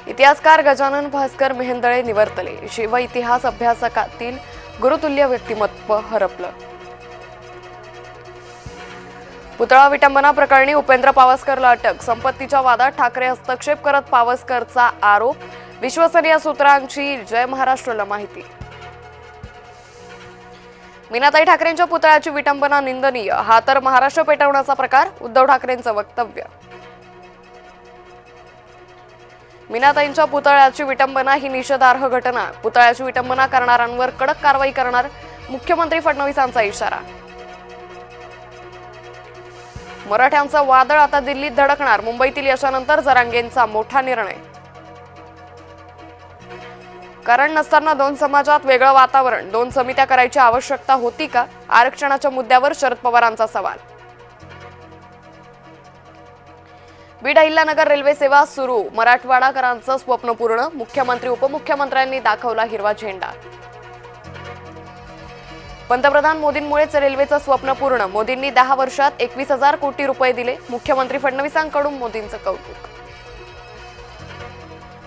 इतिहासकार गजानन भास्कर मेहेंदळे निवर्तले. शिव इतिहास अभ्यासकातील गुरुतुल्य व्यक्तिमत्व हरपलं. पुतळा विटंबना प्रकरणी उपेंद्र पावसकरला अटक. संपत्तीच्या वादात ठाकरे हस्तक्षेप करत पावसकरचा आरोप. विश्वसनीय सूत्रांची जय महाराष्ट्रला माहिती. मीनाताई ठाकरेंच्या पुतळ्याची विटंबना निंदनीय. हा तर महाराष्ट्र पेटवण्याचा प्रकार. उद्धव ठाकरेंचं वक्तव्य. मीनाताईंच्या पुतळ्याची विटंबना ही निषेधार्ह घटना. पुतळ्याची विटंबना करणाऱ्यांवर कडक कारवाई करणार. मुख्यमंत्री फडणवीसांचा इशारा. मराठ्यांचं वादळ आता दिल्लीत धडकणार. मुंबईतील यशानंतर जरांगेंचा मोठा निर्णय. कारण नसताना दोन समाजात वेगळं वातावरण. दोन समित्या करायची आवश्यकता होती का? आरक्षणाच्या मुद्द्यावर शरद पवारांचा सवाल. बीड अहिल्यानगर रेल्वे सेवा सुरू. मराठवाडाकरांचं स्वप्न पूर्ण. मुख्यमंत्री उपमुख्यमंत्र्यांनी दाखवला हिरवा झेंडा. पंतप्रधान मोदींमुळेच रेल्वेचं स्वप्न पूर्ण. मोदींनी 10 वर्षात 21,000 कोटी रुपये दिले. मुख्यमंत्री फडणवीसांकडून मोदींचं कौतुक.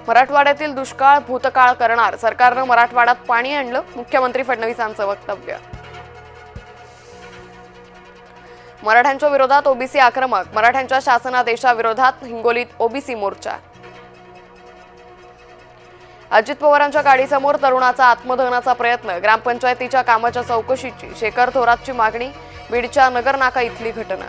मराठवाड्यातील दुष्काळ भूतकाळ करणार. सरकारनं मराठवाड्यात पाणी आणलं. मुख्यमंत्री फडणवीसांचं वक्तव्य. मराठ्यांच्या विरोधात ओबीसी आक्रमक. मराठ्यांच्या शासनादेशाविरोधात हिंगोलीत ओबीसी मोर्चा. अजित पवारांच्या गाडीसमोर तरुणाचा आत्मदहनाचा प्रयत्न. ग्रामपंचायतीच्या कामाच्या चौकशीची शेखर थोरातची मागणी. बीडच्या नगरनाका इथली घटना.